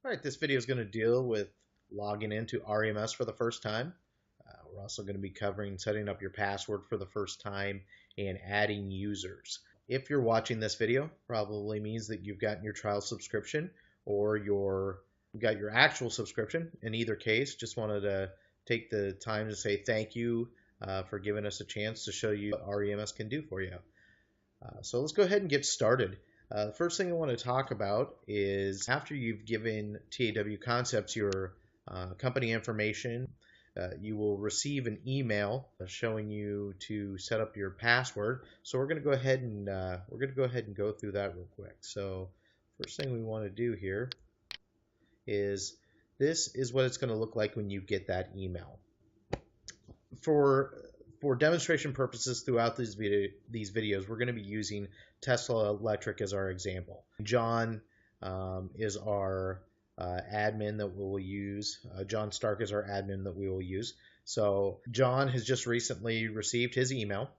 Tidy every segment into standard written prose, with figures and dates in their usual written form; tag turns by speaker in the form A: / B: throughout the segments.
A: All right, this video is going to deal with logging into REMS for the first time. We're also going to be covering setting up your password for the first time and adding users. If you're watching this video, probably means that you've gotten your trial subscription or you've got your actual subscription. In either case, just wanted to take the time to say thank you for giving us a chance to show you what REMS can do for you. So let's go ahead and get started. The first thing I want to talk about is after you've given TAW Concepts your company information, you will receive an email showing you to set up your password. So we're going to go ahead and go through that real quick. So first thing we want to do here is this is what it's going to look like when you get that email. For demonstration purposes throughout these videos, we're going to be using Tesla Electric as our example. John is our admin that we will use. John Stark is our admin that we will use. So John has just recently received his email.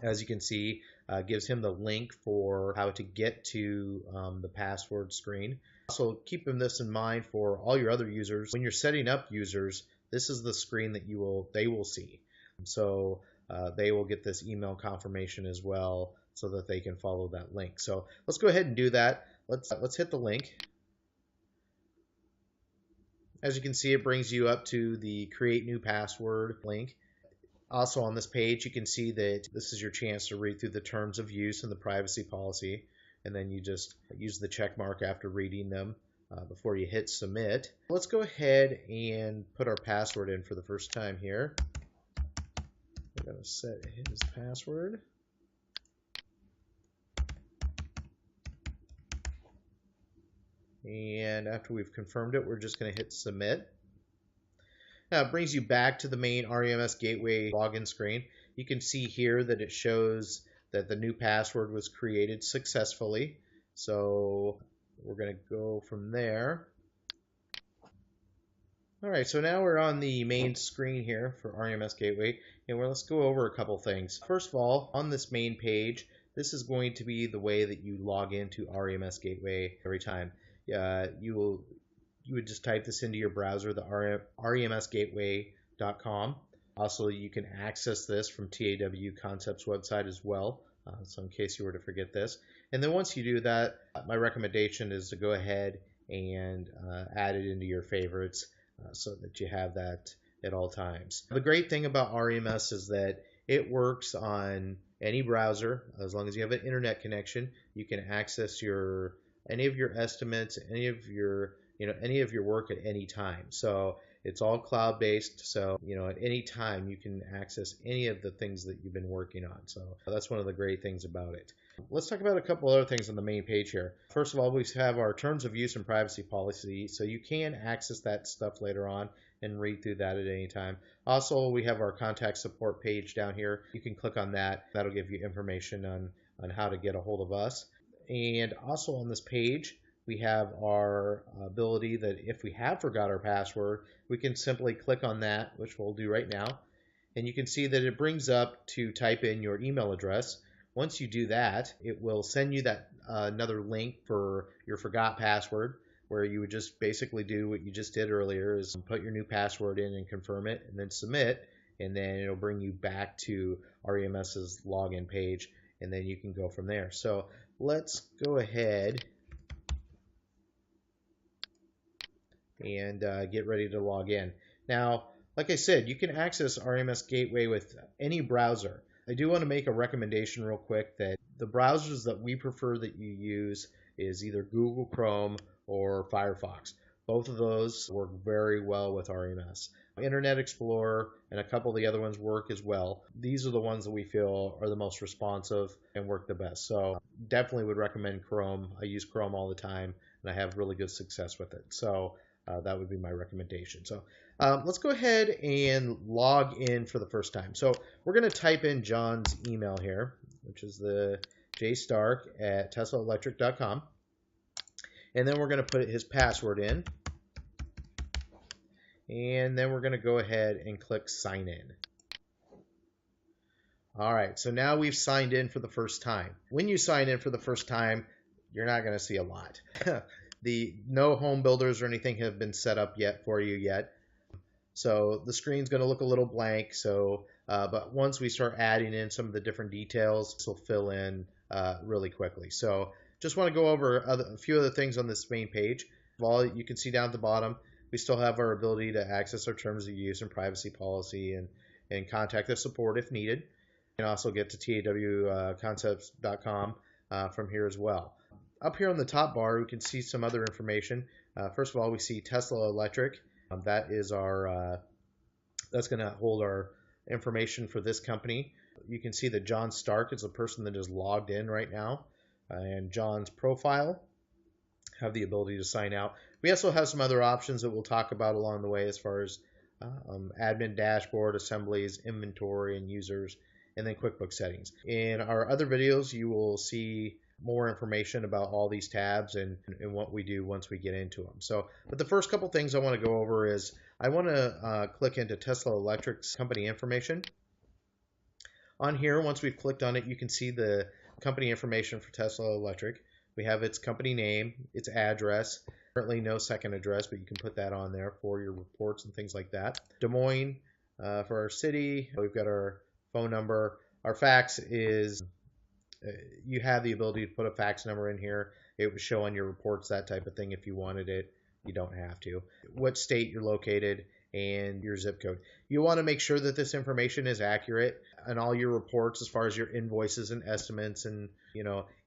A: As you can see, gives him the link for how to get to the password screen. So keeping this in mind for all your other users, when you're setting up users, this is the screen that they will see. So they will get this email confirmation as well so that they can follow that link. So let's go ahead and do that. Let's hit the link. As you can see, it brings you up to the create new password link. Also on this page, you can see that this is your chance to read through the terms of use and the privacy policy. And then you just use the check mark after reading them before you hit submit. Let's go ahead and put our password in for the first time here. We're going to set his password. And after we've confirmed it, we're just going to hit submit. Now it brings you back to the main REMS Gateway login screen. You can see here that it shows that the new password was created successfully. So we're going to go from there. All right, so now we're on the main screen here for REMS Gateway, and let's go over a couple things. First of all, on this main page, this is going to be the way that you log into REMS Gateway every time. You would just type this into your browser, the remsgateway.com. Also, you can access this from TAW Concepts website as well, so in case you were to forget this. And then once you do that, my recommendation is to go ahead and add it into your favorites. So that you have that at all times. The great thing about REMS is that it works on any browser. As long as you have an internet connection, you can access any of your estimates, any of your work at any time. So it's all cloud-based. So at any time you can access any of the things that you've been working on. So that's one of the great things about it. Let's talk about a couple other things on the main page here. First of all, we have our terms of use and privacy policy, so you can access that stuff later on and read through that at any time. Also, we have our contact support page down here. You can click on that. That'll give you information on how to get a hold of us. And also on this page, we have our ability that if we have forgot our password, we can simply click on that, which we'll do right now. And you can see that it brings up to type in your email address. Once you do that, it will send you that another link for your forgot password, where you would just basically do what you just did earlier, is put your new password in and confirm it, and then submit, and then it'll bring you back to REMS's login page, and then you can go from there. So let's go ahead and get ready to log in. Now, like I said, you can access REMS Gateway with any browser. I do want to make a recommendation real quick that the browsers that we prefer that you use is either Google Chrome or Firefox. Both of those work very well with REMS. Internet Explorer and a couple of the other ones work as well. These are the ones that we feel are the most responsive and work the best. So definitely would recommend Chrome. I use Chrome all the time and I have really good success with it. So that would be my recommendation. So let's go ahead and log in for the first time. So we're going to type in John's email here, which is the jstark@teslaelectric.com. And then we're going to put his password in. And then we're going to go ahead and click sign in. All right, so now we've signed in for the first time. When you sign in for the first time, you're not going to see a lot. No home builders or anything have been set up yet for you yet. So the screen's going to look a little blank. But once we start adding in some of the different details, this will fill in really quickly. So just want to go over a few other things on this main page. All you can see down at the bottom, we still have our ability to access our terms of use and privacy policy and contact us support if needed. You can also get to tawconcepts.com from here as well. Up here on the top bar, we can see some other information. First of all, we see Tesla Electric. That is that's going to hold our information for this company. You can see that John Stark is a person that is logged in right now, and John's profile have the ability to sign out. We also have some other options that we'll talk about along the way as far as admin dashboard, assemblies, inventory, and users, and then QuickBooks settings. In our other videos, you will see more information about all these tabs and what we do once we get into them. But the first couple things I want to go over is I want to click into Tesla Electric's company information. On here, once we've clicked on it, you can see the company information for Tesla Electric. We have its company name, its address. Currently no second address, but you can put that on there for your reports and things like that. Des Moines for our city. We've got our phone number. Our fax is, you have the ability to put a fax number in here. It would show on your reports, that type of thing if you wanted it. You don't have to. What state you're located and your zip code. You want to make sure that this information is accurate on all your reports as far as your invoices and estimates and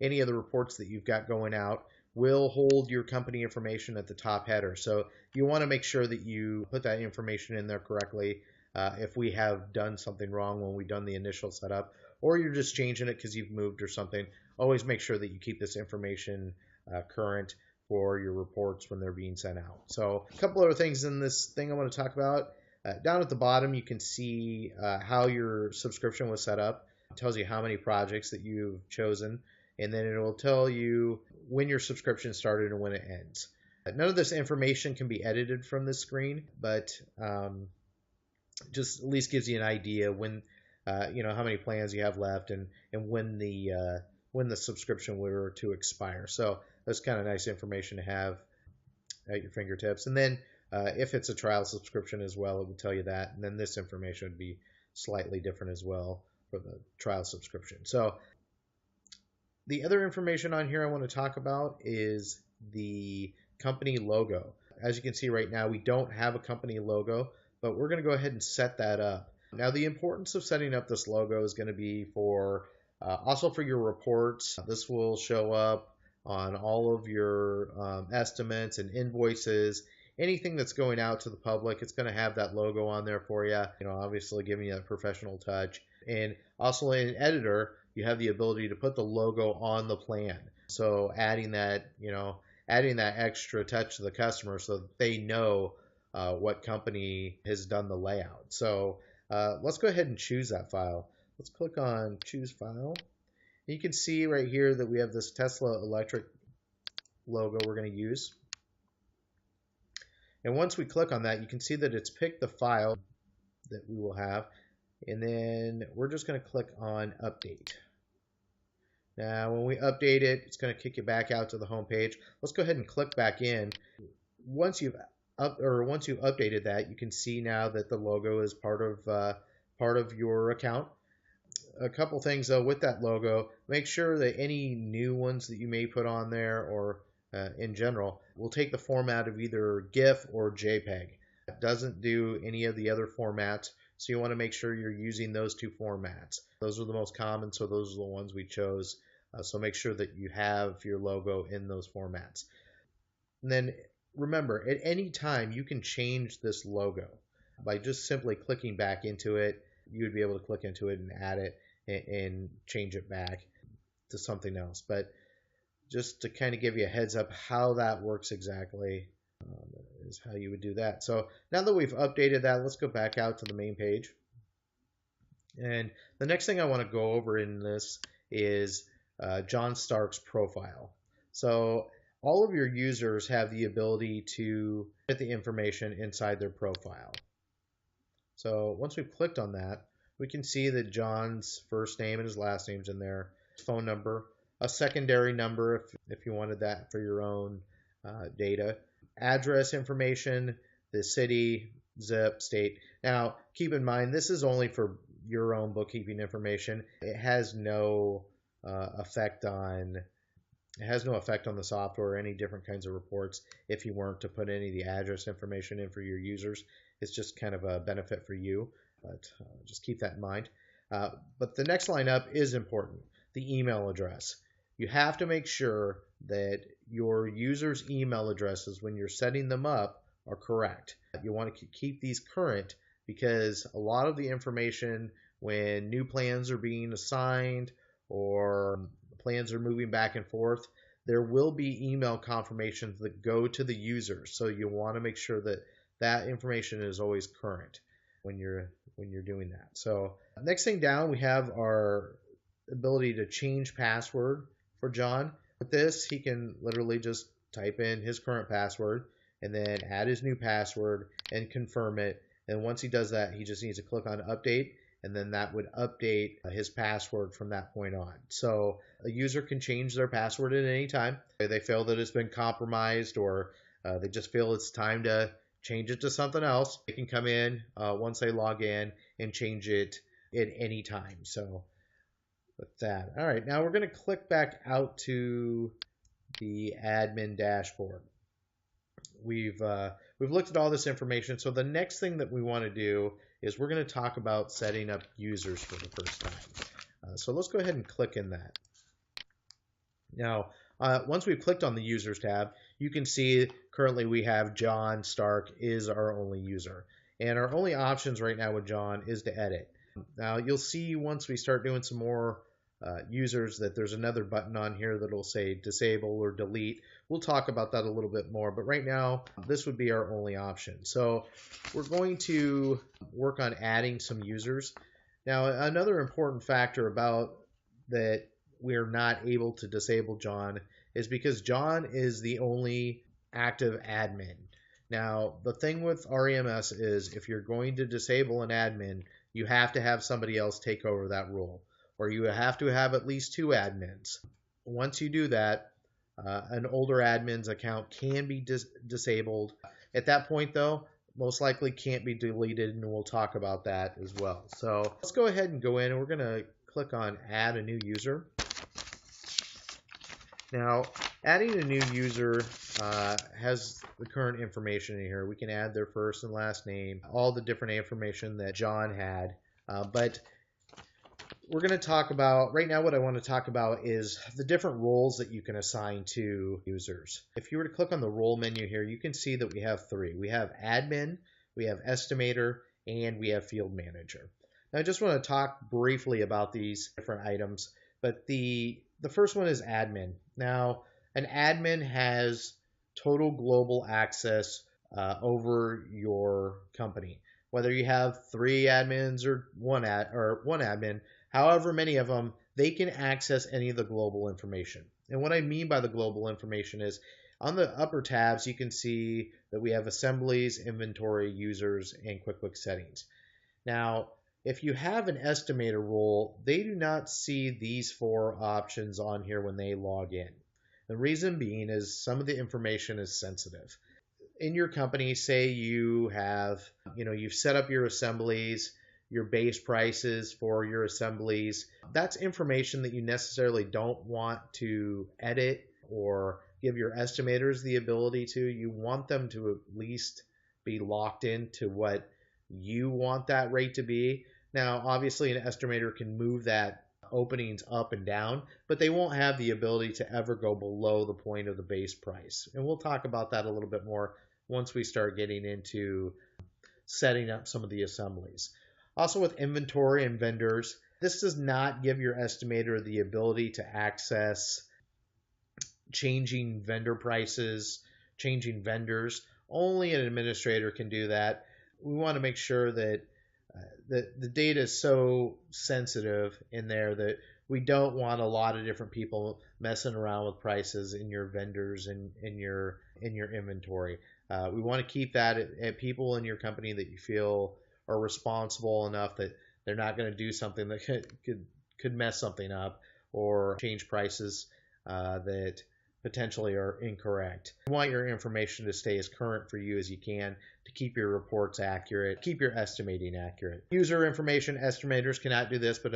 A: any of the reports that you've got going out will hold your company information at the top header. So you want to make sure that you put that information in there correctly. If we have done something wrong when we've done the initial setup, or you're just changing it because you've moved or something, always make sure that you keep this information current for your reports when they're being sent out. So a couple other things in this thing I want to talk about. Down at the bottom, you can see how your subscription was set up. It tells you how many projects that you've chosen, and then it will tell you when your subscription started and when it ends. None of this information can be edited from this screen, but just at least gives you an idea when, how many plans you have left and when the subscription were to expire. So that's kind of nice information to have at your fingertips. And then if it's a trial subscription as well, it would tell you that. And then this information would be slightly different as well for the trial subscription. So the other information on here I want to talk about is the company logo. As you can see right now, we don't have a company logo, but we're going to go ahead and set that up. Now, the importance of setting up this logo is going to be also for your reports. This will show up on all of your estimates and invoices. Anything that's going out to the public, it's going to have that logo on there for you. Obviously giving you a professional touch. And also in Editor, you have the ability to put the logo on the plan. So adding that extra touch to the customer so that they know what company has done the layout. So let's go ahead and choose that file. Let's click on Choose File. And you can see right here that we have this Tesla Electric logo we're going to use. And once we click on that, you can see that it's picked the file that we will have. And then we're just going to click on Update. Now, when we update it, it's going to kick you back out to the home page. Let's go ahead and click back in. Once you've updated that, you can see now that the logo is part of your account. A couple things though with that logo, make sure that any new ones that you may put on there or in general will take the format of either GIF or JPEG. It doesn't do any of the other formats, so you want to make sure you're using those two formats. Those are the most common, so those are the ones we chose. So make sure that you have your logo in those formats. And then remember, at any time you can change this logo. By just simply clicking back into it, you would be able to click into it and add it and change it back to something else. But just to kind of give you a heads up how that works exactly is how you would do that. So now that we've updated that, let's go back out to the main page. And the next thing I want to go over in this is John Stark's profile. So all of your users have the ability to put the information inside their profile. So once we've clicked on that, we can see that John's first name and his last name's in there, phone number, a secondary number if you wanted that for your own data. Address information, the city, zip, state. Now, keep in mind, this is only for your own bookkeeping information. It has no effect on the software or any different kinds of reports if you weren't to put any of the address information in for your users. It's just kind of a benefit for you, but just keep that in mind. But the next line up is important, the email address. You have to make sure that your users' email addresses, when you're setting them up, are correct. You want to keep these current because a lot of the information when new plans are being assigned or plans are moving back and forth, there will be email confirmations that go to the users. So you want to make sure that that information is always current when you're doing that. So next thing down, we have our ability to change password for John. With this, he can literally just type in his current password and then add his new password and confirm it. And once he does that, he just needs to click on update, and then that would update his password from that point on. So a user can change their password at any time. If they feel that it's been compromised or they just feel it's time to change it to something else, they can come in once they log in and change it at any time. So with that, all right, now we're going to click back out to the admin dashboard. We've looked at all this information. So the next thing that we want to do is we're going to talk about setting up users for the first time. So let's go ahead and click in that. Now, once we've clicked on the users tab, you can see currently we have John Stark is our only user. And our only options right now with John is to edit. Now, you'll see once we start doing some more users that there's another button on here that will say disable or delete. We'll talk about that a little bit more, but right now this would be our only option. So we're going to work on adding some users. Now, another important factor about that we're not able to disable John is because John is the only active admin. Now, the thing with REMS is if you're going to disable an admin, you have to have somebody else take over that role, or you have to have at least 2 admins. Once you do that, an older admin's account can be disabled. At that point, though, most likely can't be deleted, and we'll talk about that as well. So let's go ahead and go in, and we're going to click on Add a New User. Now, adding a new user has the current information in here. We can add their first and last name, all the different information that John had, but we're going to talk about, right now what I want to talk about is the different roles that you can assign to users. If you were to click on the role menu here, you can see that we have 3. We have admin, we have estimator, and we have field manager. Now I just want to talk briefly about these different items, but the first one is admin. Now, an admin has total global access over your company. Whether you have 3 admins or one admin, however many of them, they can access any of the global information. And what I mean by the global information is on the upper tabs, you can see that we have assemblies, inventory, users, and QuickBooks settings. Now, if you have an estimator role, they do not see these 4 options on here when they log in. The reason being is some of the information is sensitive. In your company, say you have, you've set up your assemblies, your base prices for your assemblies. That's information that you necessarily don't want to edit or give your estimators the ability to. You want them to at least be locked into what you want that rate to be. Now, obviously, an estimator can move that openings up and down, but they won't have the ability to ever go below the point of the base price. And we'll talk about that a little bit more once we start getting into setting up some of the assemblies. Also with inventory and vendors, this does not give your estimator the ability to access changing vendor prices, changing vendors. Only an administrator can do that. We want to make sure that the data is so sensitive in there that we don't want a lot of different people messing around with prices in your vendors and in your inventory. We want to keep that at people in your company that you feel are responsible enough that they're not going to do something that could mess something up or change prices that potentially are incorrect. You want your information to stay as current for you as you can to keep your reports accurate, keep your estimating accurate. User information estimators cannot do this, but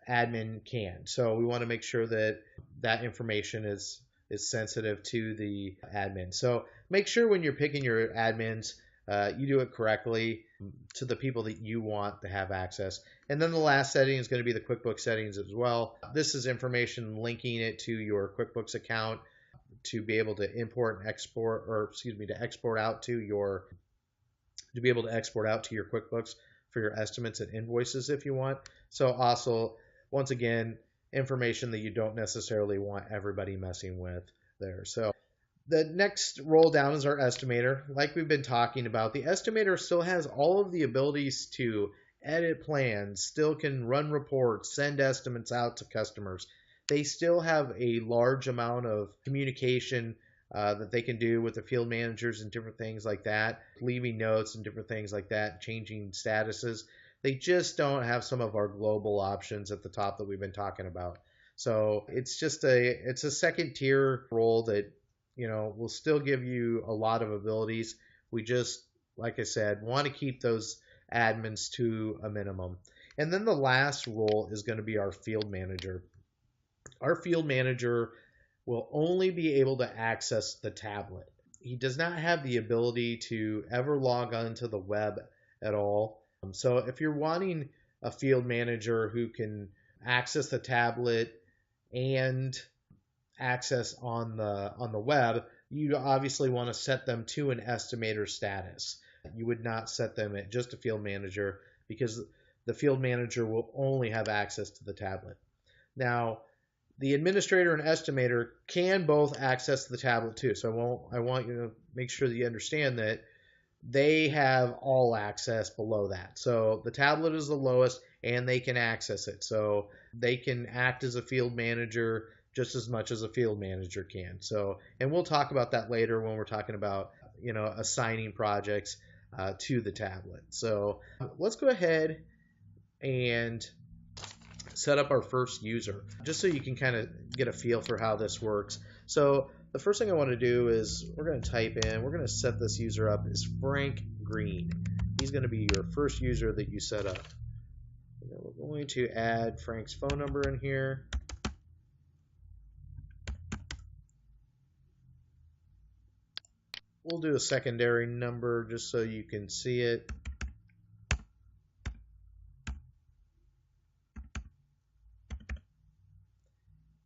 A: admin can. So we want to make sure that that information is sensitive to the admin. So make sure when you're picking your admins, you do it correctly to the people that you want to have access. And then the last setting is going to be the QuickBooks settings as well. This is information linking it to your QuickBooks account to be able to import and export, or excuse me, to export out to your, to be able to export out to your QuickBooks for your estimates and invoices if you want. So also, once again, information that you don't necessarily want everybody messing with there. So the next roll down is our estimator. Like we've been talking about, the estimator still has all of the abilities to edit plans, still can run reports, send estimates out to customers. They still have a large amount of communication that they can do with the field managers and different things like that, leaving notes and different things like that, changing statuses. They just don't have some of our global options at the top that we've been talking about. So it's just it's a second tier role that, you know, will still give you a lot of abilities. We just, like I said, want to keep those admins to a minimum. And then the last role is going to be our field manager. Our field manager will only be able to access the tablet. He does not have the ability to ever log onto the web at all. So if you're wanting a field manager who can access the tablet and access on the web, you obviously want to set them to an estimator status. You would not set them at just a field manager, because the field manager will only have access to the tablet. Now, the administrator and estimator can both access the tablet too. So I want you to make sure that you understand that they have all access below that. So the tablet is the lowest and they can access it. So they can act as a field manager just as much as a field manager can. So, and we'll talk about that later when we're talking about, you know, assigning projects to the tablet. So let's go ahead and set up our first user, just so you can kind of get a feel for how this works. So the first thing I want to do is we're going to type in, we're going to set this user up as Frank Green. He's going to be your first user that you set up. And then we're going to add Frank's phone number in here. We'll do a secondary number just so you can see it.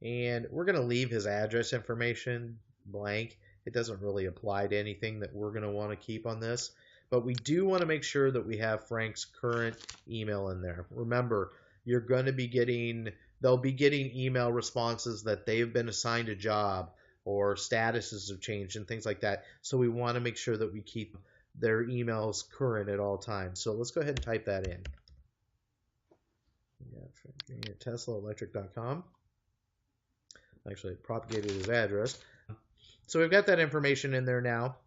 A: And we're going to leave his address information blank. It doesn't really apply to anything that we're going to want to keep on this. But we do want to make sure that we have Frank's current email in there. Remember, you're going to be getting, they'll be getting email responses that they've been assigned a job or statuses have changed and things like that. So we want to make sure that we keep their emails current at all times. So let's go ahead and type that in. Yeah, Frank Green at TeslaElectric.com. Actually propagated his address. So we've got that information in there now.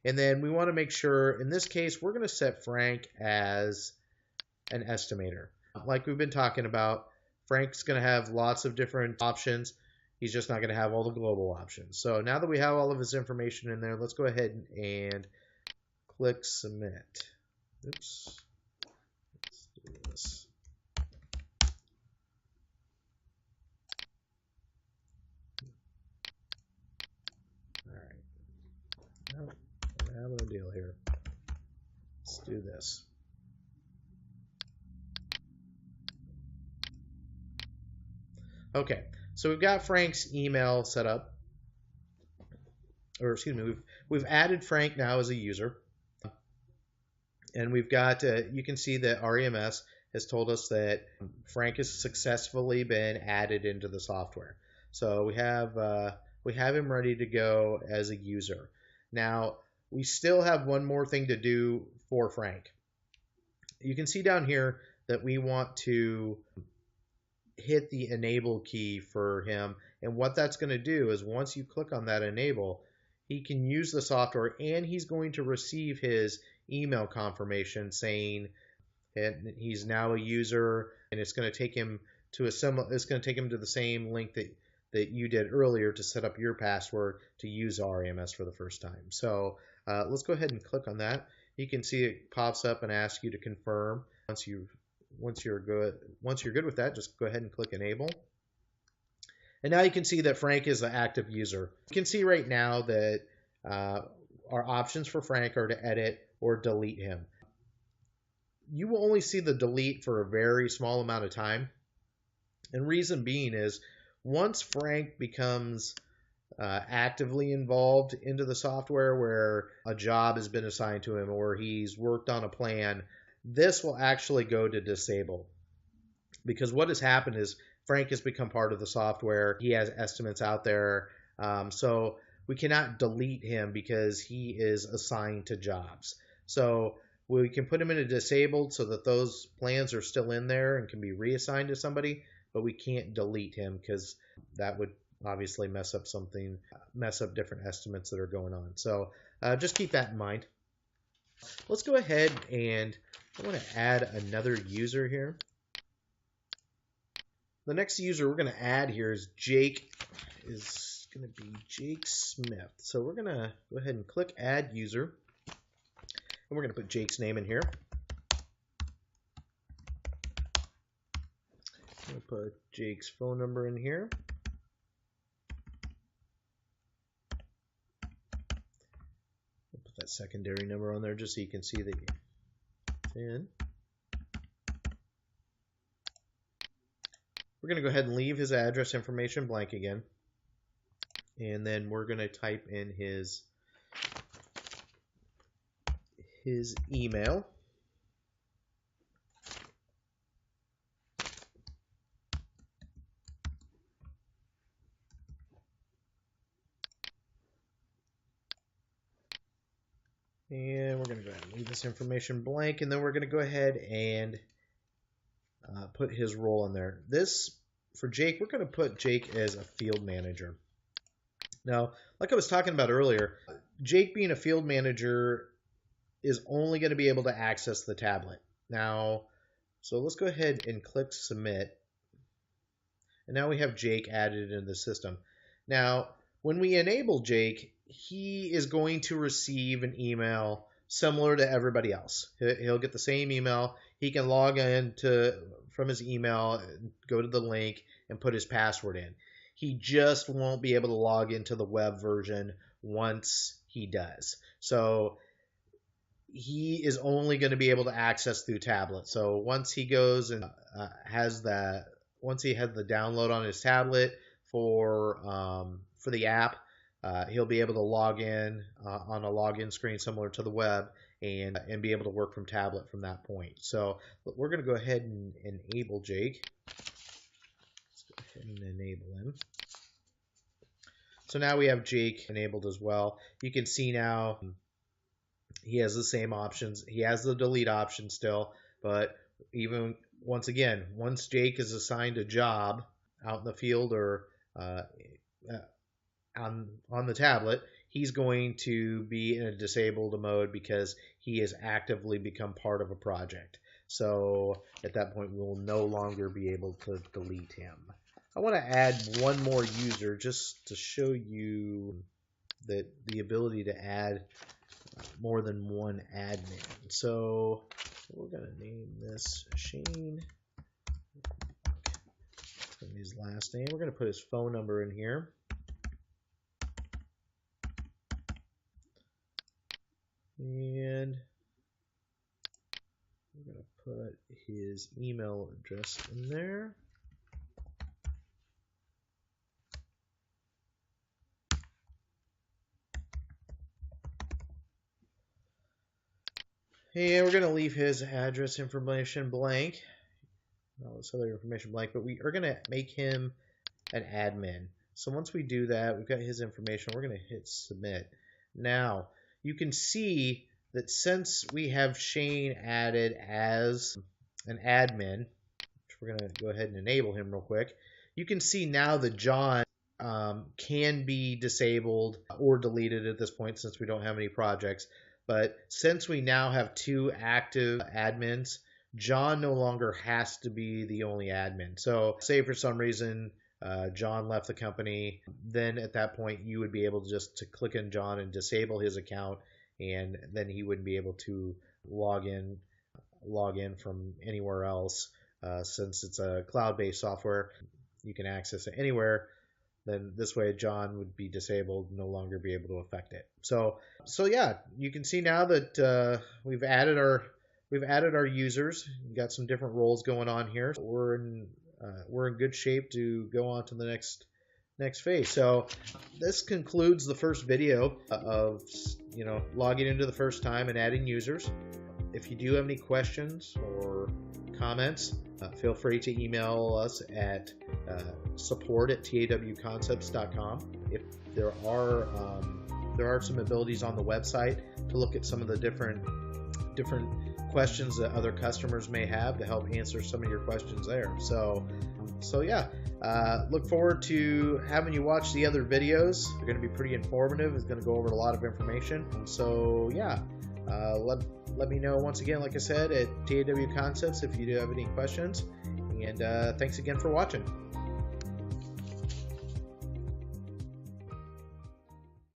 A: And then we want to make sure, in this case, we're going to set Frank as an estimator. Like we've been talking about, Frank's going to have lots of different options. He's just not going to have all the global options. So now that we have all of his information in there, let's go ahead and click submit. Oops. Let's do this. Oh, we're having a deal here. Let's do this. Okay, so we've got Frank's email set up. Or excuse me, we've added Frank now as a user. And we've got, you can see that REMS has told us that Frank has successfully been added into the software. So we have him ready to go as a user. Now, we still have one more thing to do for Frank. You can see down here that we want to hit the enable key for him. And what that's going to do is once you click on that enable, he can use the software and he's going to receive his email confirmation saying that he's now a user, and it's going to take him to it's going to take him to the same link that that you did earlier to set up your password to use REMS for the first time. So let's go ahead and click on that. You can see it pops up and asks you to confirm. Once you're good with that, just go ahead and click enable. And now you can see that Frank is the active user. You can see right now that our options for Frank are to edit or delete him. You will only see the delete for a very small amount of time. And reason being is once Frank becomes actively involved into the software where a job has been assigned to him or he's worked on a plan, this will actually go to disable. Because what has happened is Frank has become part of the software. He has estimates out there. So we cannot delete him because he is assigned to jobs. So we can put him in a disabled so that those plans are still in there and can be reassigned to somebody, but we can't delete him because that would obviously mess up different estimates that are going on. So just keep that in mind. Let's go ahead and I want to add another user here. The next user we're going to add here is Jake. Is going to be Jake Smith. So we're going to go ahead and click add user. And we're going to put Jake's name in here. We'll put Jake's phone number in here. We'll put that secondary number on there just so you can see that it's in. We're going to go ahead and leave his address information blank again. And then we're going to type in his email. And we're going to go ahead and leave this information blank. And then we're going to go ahead and put his role in there. For Jake, we're going to put Jake as a field manager. Now, like I was talking about earlier, Jake being a field manager is only going to be able to access the tablet. Now, so let's go ahead and click submit. And now we have Jake added into the system. Now, when we enable Jake, he is going to receive an email similar to everybody else. He'll get the same email. He can log in from his email, go to the link, and put his password in. He just won't be able to log into the web version once he does. So he is only going to be able to access through tablet. So once he goes and once he has the download on his tablet for the app, he'll be able to log in on a login screen similar to the web and be able to work from tablet from that point. So we're going to go ahead and enable Jake. Let's go ahead and enable him. So now we have Jake enabled as well. You can see now he has the same options. He has the delete option still, but even once Jake is assigned a job out in the field or on the tablet, he's going to be in a disabled mode because he has actively become part of a project. So at that point, we will no longer be able to delete him. I want to add one more user just to show you that the ability to add more than one admin. So we're going to name this Shane. His last name. We're going to put his phone number in here. And we're going to put his email address in there. And we're going to leave his address information blank. All this other information blank, but we are going to make him an admin. So once we do that, we've got his information. We're going to hit submit. Now, you can see that since we have Shane added as an admin, which we're going to go ahead and enable him real quick, you can see now that John can be disabled or deleted at this point since we don't have any projects. But since we now have two active admins, John no longer has to be the only admin. So say for some reason John left the company, then at that point you would be able just to click on John and disable his account, and then he wouldn't be able to log in from anywhere else. Since it's a cloud-based software, you can access it anywhere. Then this way John would be disabled, no longer be able to affect it. So yeah, you can see now that we've added our users. We've got some different roles going on here. We're in good shape to go on to the next phase. So this concludes the first video of logging into the first time and adding users. If you do have any questions or comments, feel free to email us at support@tawconcepts.com. If there are some abilities on the website to look at some of the different questions that other customers may have to help answer some of your questions there. So yeah, look forward to having you watch the other videos. They're going to be pretty informative. It's going to go over a lot of information. So yeah, let me know once again, like I said, at TAW Concepts if you do have any questions. And thanks again for watching.